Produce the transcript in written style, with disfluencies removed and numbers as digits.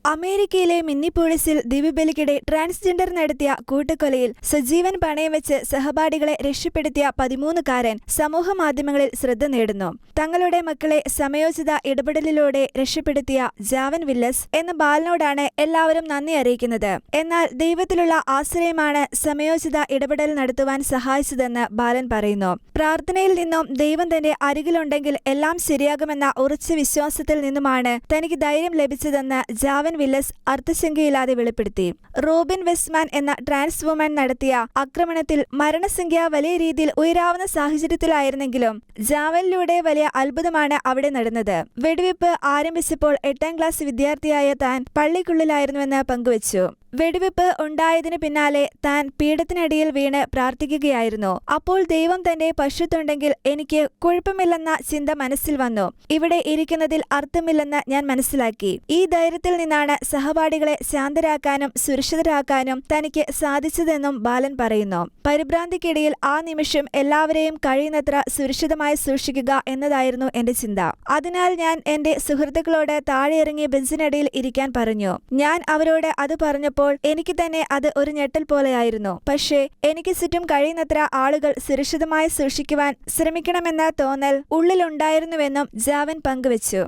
അമേരിക്കയിലെ മിന്നിപ്പോളിസിൽ ദിവ്യബലിക്കിടെ ട്രാൻസ്ജെൻഡർ നടത്തിയ കൂട്ടക്കൊലയിൽ സജീവൻ പണയം വെച്ച് സഹപാഠികളെ രക്ഷപ്പെടുത്തിയ 13കാരൻ സമൂഹമാധ്യമങ്ങളിൽ ശ്രദ്ധ നേടുന്നു. തങ്ങളുടെ മക്കളെ സമയോചിത ഇടപെടലിലൂടെ രക്ഷപ്പെടുത്തിയ ജാവൻ വില്ലസ് എന്ന ബാലനോടാണ് എല്ലാവരും നന്ദി അറിയിക്കുന്നത്. എന്നാൽ ദൈവത്തിലുള്ള ആശ്രയമാണ് സമയോചിത ഇടപെടൽ നടത്തുവാൻ സഹായിച്ചതെന്ന് ബാലൻ പറയുന്നു. പ്രാർത്ഥനയിൽ നിന്നും ദൈവം തന്റെ അരികിലുണ്ടെങ്കിൽ എല്ലാം ശരിയാകുമെന്ന ഉറച്ച വിശ്വാസത്തിൽ നിന്നുമാണ് തനിക്ക് ധൈര്യം ലഭിച്ചതെന്ന് ജാവൻ വില്ലസ് അർത്ഥശങ്കയില്ലാതെ വെളിപ്പെടുത്തി. റോബിൻ വെസ്റ്റ്മാൻ എന്ന ട്രാൻസ് വുമൺ നടത്തിയ ആക്രമണത്തിൽ മരണസംഖ്യ വലിയ രീതിയിൽ ഉയരാവുന്ന സാഹചര്യത്തിലായിരുന്നെങ്കിലും ജാവനിലൂടെ വലിയ അത്ഭുതമാണ് അവിടെ നടന്നത്. വെടിവെപ്പ് ആരംഭിച്ചപ്പോൾ 8ാം ക്ലാസ് വിദ്യാർത്ഥിയായ താൻ പള്ളിക്കുള്ളിലായിരുന്നുവെന്ന് പങ്കുവച്ചു. വെടിവെപ്പ് ഉണ്ടായതിനു പിന്നാലെ താൻ പീഠത്തിനടിയിൽ വീണ് പ്രാർത്ഥിക്കുകയായിരുന്നു. അപ്പോൾ ദൈവം തന്റെ പക്ഷത്തുണ്ടെങ്കിൽ എനിക്ക് കുഴപ്പമില്ലെന്ന ചിന്ത മനസ്സിൽ വന്നു. ഇവിടെ ഇരിക്കുന്നതിൽ അർത്ഥമില്ലെന്ന് ഞാൻ മനസ്സിലാക്കി. ഈ ധൈര്യത്തിൽ നിന്നാണ് സഹപാഠികളെ ശാന്തരാക്കാനും സുരക്ഷിതരാക്കാനും തനിക്ക് സാധിച്ചതെന്നും ബാലൻ പറയുന്നു. പരിഭ്രാന്തിക്കിടയിൽ ആ നിമിഷം എല്ലാവരെയും കഴിയുന്നത്ര സുരക്ഷിതമായി സൂക്ഷിക്കുക എന്നതായിരുന്നു എന്റെ ചിന്ത. അതിനാൽ ഞാൻ എന്റെ സുഹൃത്തുക്കളോട് താഴെയിറങ്ങി ബെഞ്ചിനടിയിൽ ഇരിക്കാൻ പറഞ്ഞു. ഞാൻ അവരോട് അത് പറഞ്ഞപ്പോൾ എനിക്ക് തന്നെ അത് ഒരു ഞെട്ടൽ പോലെയായിരുന്നു. പക്ഷേ എനിക്ക് ചുറ്റും കഴിയുന്നത്ര ആളുകൾ സുരക്ഷിതമായി സൂക്ഷിക്കുവാൻ ശ്രമിക്കണമെന്ന തോന്നൽ ഉള്ളിലുണ്ടായിരുന്നുവെന്നും ജാവൻ പങ്കുവച്ചു.